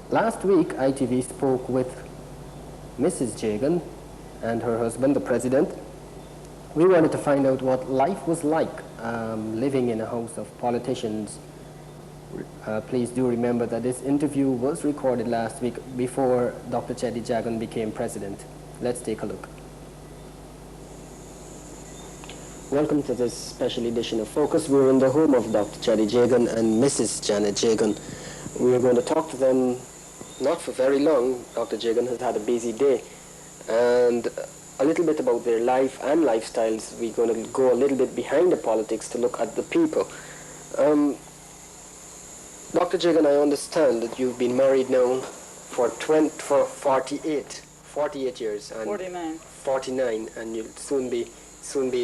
Last week, ITV spoke with Mrs. Jagan and her husband, the president. We wanted to find out what life was like living in a house of politicians. Please do remember that this interview was recorded last week before Dr. Cheddi Jagan became president. Let's take a look. Welcome to this special edition of Focus. We're in the home of Dr. Cheddi Jagan and Mrs. Janet Jagan. We are going to talk to them not for very long. Dr. Jagan has had a busy day. And a little bit about their life and lifestyles. We're going to go a little bit behind the politics to look at the people. Dr. Jagan, I understand that you've been married now for 48 years. And 49. 49, and you'll soon be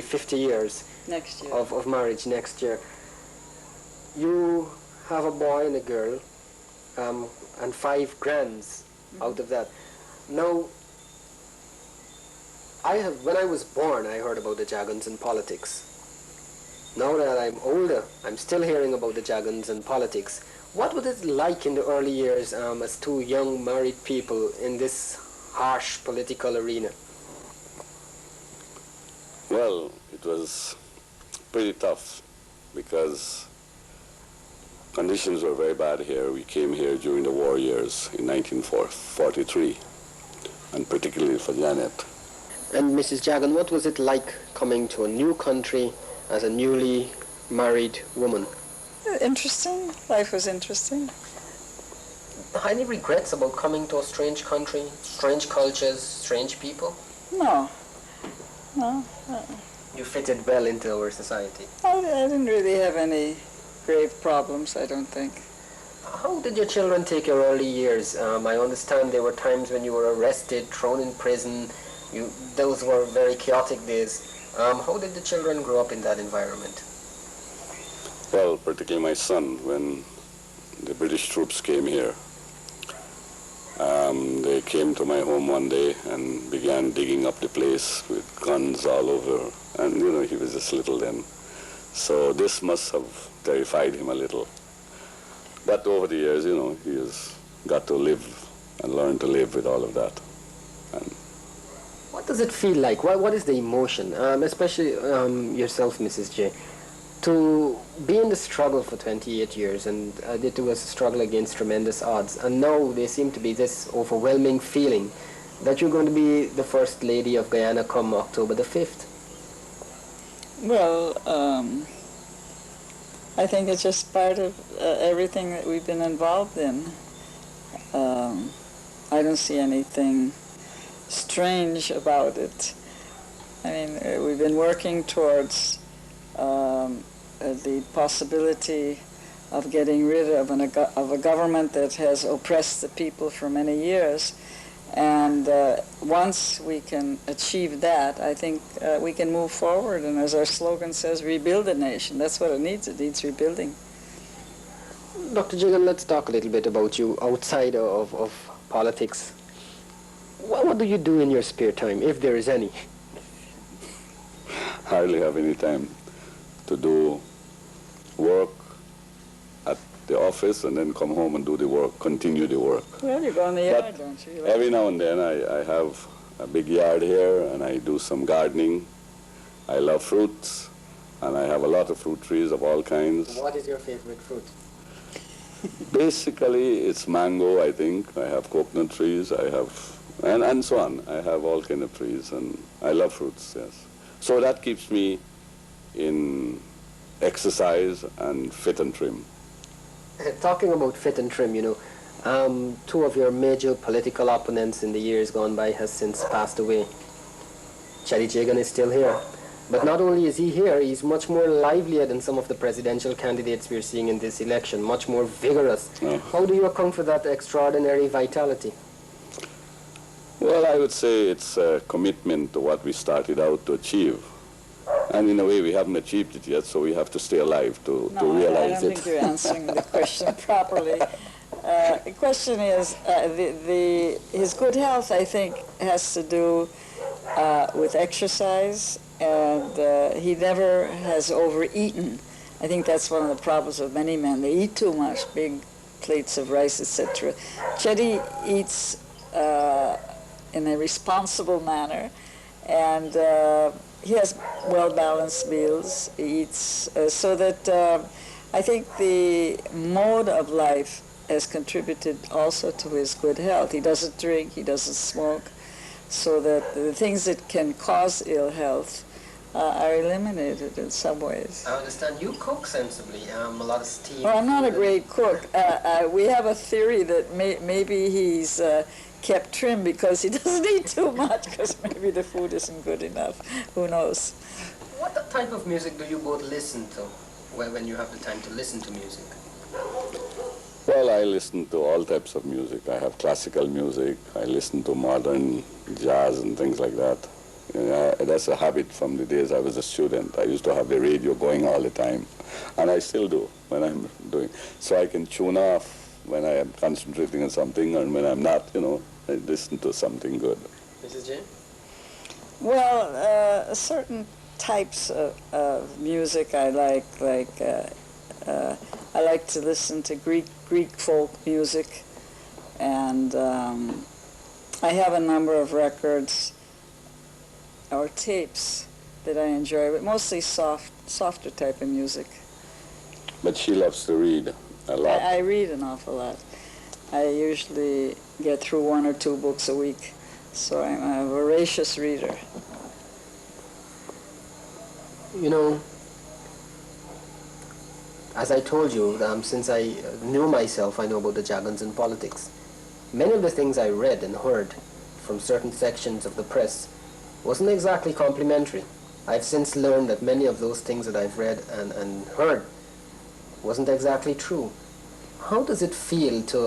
50 years Next year. of marriage next year. You have a boy and a girl, and 5 grands out of that. Now, when I was born, I heard about the Jagans in politics. Now that I'm older, I'm still hearing about the Jagans in politics. What was it like in the early years as 2 young married people in this harsh political arena? Well, it was pretty tough because conditions were very bad here. We came here during the war years in 1943, and particularly for Janet. And Mrs. Jagan, what was it like coming to a new country as a newly married woman? Interesting. Life was interesting. Any regrets about coming to a strange country, strange cultures, strange people? No. No. You fitted well into our society. I didn't really have any grave problems, I don't think. How did your children take your early years? I understand there were times when you were arrested, thrown in prison. Those were very chaotic days. How did the children grow up in that environment? Well, particularly my son, when the British troops came here, they came to my home one day and began digging up the place with guns all over. And, he was just little then. So this must have terrified him a little. But over the years, he has got to live and learn to live with all of that. And what does it feel like? What is the emotion, especially yourself, Mrs. J, to be in the struggle for 28 years, and it was a struggle against tremendous odds, and now there seem to be this overwhelming feeling that you're going to be the First Lady of Guyana come October the 5th? Well, I think it's just part of everything that we've been involved in. I don't see anything strange about it. I mean, we've been working towards the possibility of getting rid of a government that has oppressed the people for many years. And once we can achieve that, I think we can move forward. And as our slogan says, rebuild the nation. That's what it needs. It needs rebuilding. Dr. Jagan, let's talk a little bit about you outside of politics. What do you do in your spare time, if there is any? hardly have any time to do work at the office and then come home and do the work, continue the work. Well, you go in the yard, don't you? Every now and then I have a big yard here and I do some gardening. I love fruits and I have a lot of fruit trees of all kinds. What is your favorite fruit? Basically, it's mango, I think. I have coconut trees, I have, and so on. I have all kind of trees, and I love fruits, yes. So that keeps me in exercise and fit and trim. Talking about fit and trim, two of your major political opponents in the years gone by has since passed away. Cheddi Jagan is still here. But not only is he here, he's much more livelier than some of the presidential candidates we're seeing in this election, much more vigorous. Oh. How do you account for that extraordinary vitality? Well, I would say it's a commitment to what we started out to achieve. And in a way, we haven't achieved it yet, so we have to stay alive to realize it. I don't think you're answering the question properly. The question is, his good health, I think, has to do with exercise, and he never has overeaten. I think that's one of the problems of many men. They eat too much, big plates of rice, etc. Cheddi eats in a responsible manner, and he has well-balanced meals. He eats so that I think the mode of life has contributed also to his good health. He doesn't drink, he doesn't smoke, so that the things that can cause ill health are eliminated in some ways. I understand you cook sensibly, a lot of steam. Well, I'm not a great cook. We have a theory that maybe he's kept trim because he doesn't eat too much, because maybe the food isn't good enough. Who knows? What type of music do you both listen to when you have the time to listen to music? Well, I listen to all types of music. I have classical music. I listen to modern jazz and things like that. That's a habit from the days I was a student. I used to have the radio going all the time, and I still do when I'm doing. So I can tune off when I am concentrating on something, and when I'm not, I listen to something good. Mrs. Jane? Well, certain types of music I like I like to listen to Greek folk music, and I have a number of records or tapes that I enjoy, but mostly softer type of music. But she loves to read a lot. I read an awful lot. I usually get through 1 or 2 books a week, so I'm a voracious reader. As I told you, since I knew myself, I know about the Jagans in politics. Many of the things I read and heard from certain sections of the press wasn't exactly complimentary. I've since learned that many of those things that I've read and heard wasn't exactly true. How does it feel to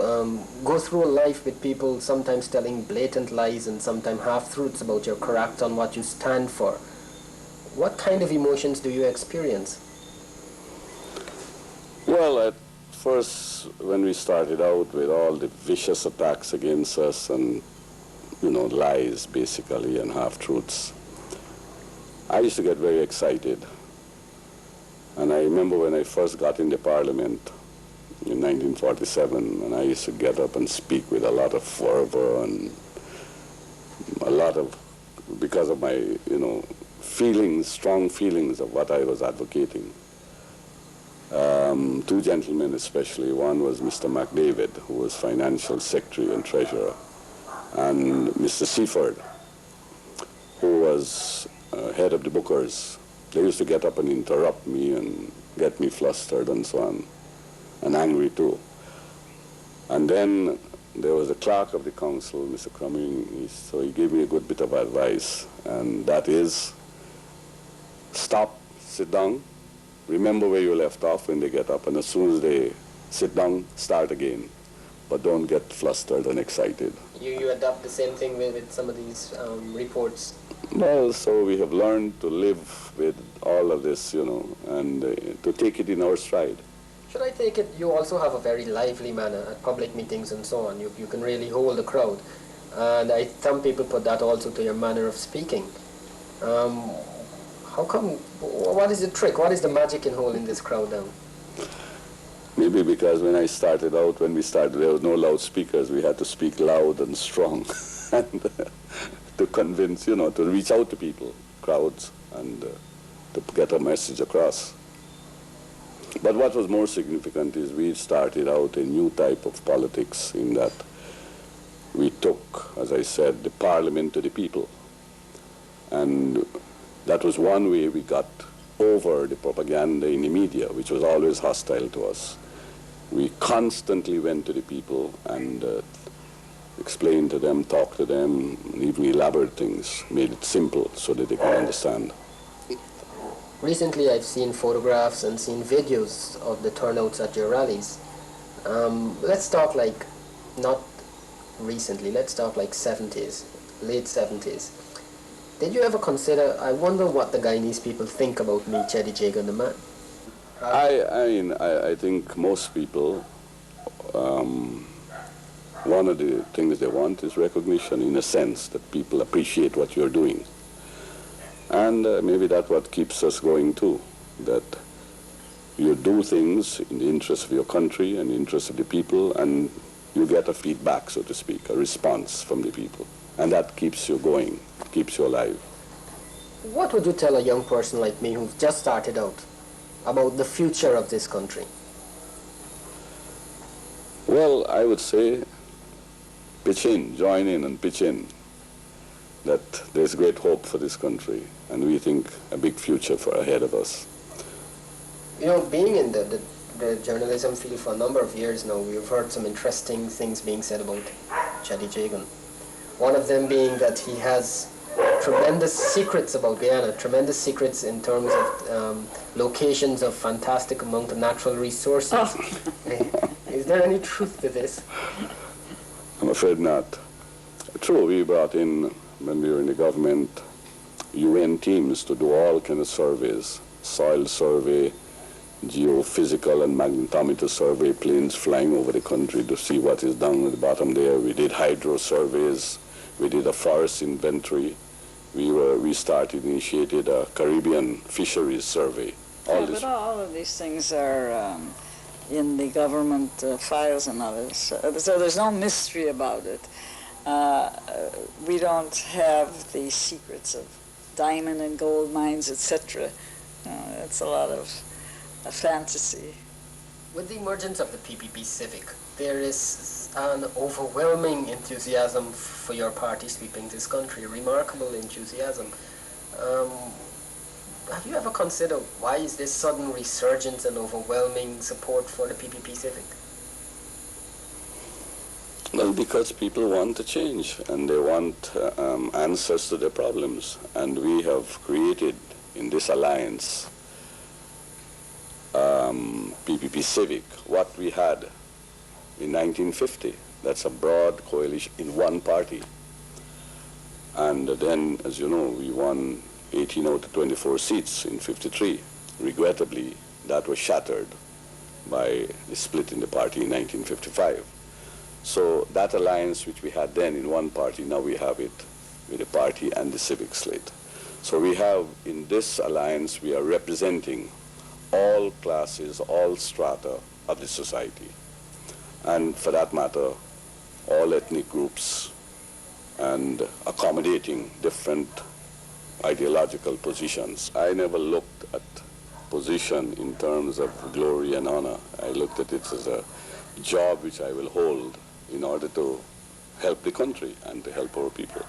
go through a life with people sometimes telling blatant lies and sometimes half-truths about your character and what you stand for? What kind of emotions do you experience? Well, at first, when we started out with all the vicious attacks against us and, lies, basically, and half-truths, I used to get very excited. And I remember when I first got into Parliament in 1947, and I used to get up and speak with a lot of fervor and because of my, feelings, strong feelings of what I was advocating. 2 gentlemen especially. One was Mr. McDavid, who was Financial Secretary and Treasurer, and Mr. Seaford, who was head of the Bookers. They used to get up and interrupt me and get me flustered and so on, and angry too. And then there was the clerk of the council, Mr. Crumming, so he gave me a good bit of advice, and that is, stop, sit down, remember where you left off when they get up, and as soon as they sit down, start again. But don't get flustered and excited. You adopt the same thing with some of these reports? Well, so we have learned to live with all of this, and to take it in our stride. Should I take it you also have a very lively manner at public meetings and so on? You can really hold a crowd. And some people put that also to your manner of speaking. How come, what is the trick? What is the magic in holding this crowd down? Maybe because when we started, there was no loudspeakers. We had to speak loud and strong and to convince, to reach out to people, crowds, and to get a message across. But what was more significant is we started out a new type of politics in that we took, as I said, the parliament to the people. And that was one way we got over the propaganda in the media, which was always hostile to us. We constantly went to the people and explained to them, talked to them, and even elaborate things, made it simple so that they could understand. Recently I've seen photographs and seen videos of the turnouts at your rallies. Let's talk not recently, let's talk 70s, late 70s. Did you ever consider, I wonder what the Guyanese people think about me, Cheddi Jagan, the man? I think most people, one of the things they want is recognition, in a sense, that people appreciate what you're doing. And maybe that's what keeps us going too, that you do things in the interest of your country and the interest of the people, and you get a feedback, so to speak, a response from the people. And that keeps you going, keeps you alive. What would you tell a young person like me who's just started out about the future of this country? Well, I would say pitch in, join in and pitch in. That there's great hope for this country, and we think a big future ahead of us. You know, being in the journalism field for a number of years now, we've heard some interesting things being said about Cheddi Jagan. One of them being that he has tremendous secrets about Guyana, tremendous secrets in terms of locations of fantastic amount of natural resources. Oh. Is there any truth to this? I'm afraid not. True, we brought in, when we were in the government, UN teams to do all kinds of surveys, soil survey, geophysical and magnetometer survey, planes flying over the country to see what is down at the bottom there. We did hydro surveys, we did a forest inventory, we initiated a Caribbean fisheries survey. But all of these things are in the government files and others, so there's no mystery about it. We don't have the secrets of diamond and gold mines, etc. It's a lot of fantasy. With the emergence of the PPP Civic, there is an overwhelming enthusiasm for your party sweeping this country, a remarkable enthusiasm. Have you ever considered why is this sudden resurgence and overwhelming support for the PPP Civic? Well, because people want to change and they want answers to their problems. And we have created in this alliance PPP Civic, what we had in 1950. That's a broad coalition in one party. And then, as you know, we won 18 out of 24 seats in 53. Regrettably, that was shattered by the split in the party in 1955. So that alliance which we had then in one party, now we have it with the party and the civic slate. So we have, in this alliance, we are representing all classes, all strata of the society. And for that matter, all ethnic groups, and accommodating different ideological positions. I never looked at position in terms of glory and honor. I looked at it as a job which I will hold in order to help the country and to help our people.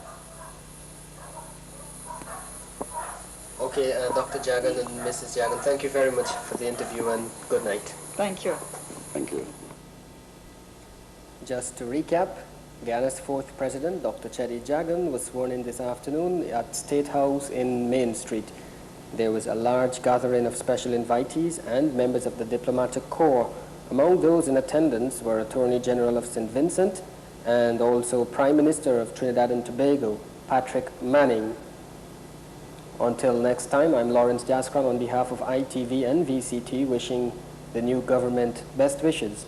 Okay, Dr. Jagan and Mrs. Jagan, thank you very much for the interview and good night. Thank you. Thank you. Just to recap, Guyana's fourth president, Dr. Cheddi Jagan, was sworn in this afternoon at State House in Main Street. There was a large gathering of special invitees and members of the diplomatic corps. Among those in attendance were Attorney General of St. Vincent and also Prime Minister of Trinidad and Tobago, Patrick Manning. Until next time, I'm Lawrence Jaskaran on behalf of ITV and VCT, wishing the new government best wishes.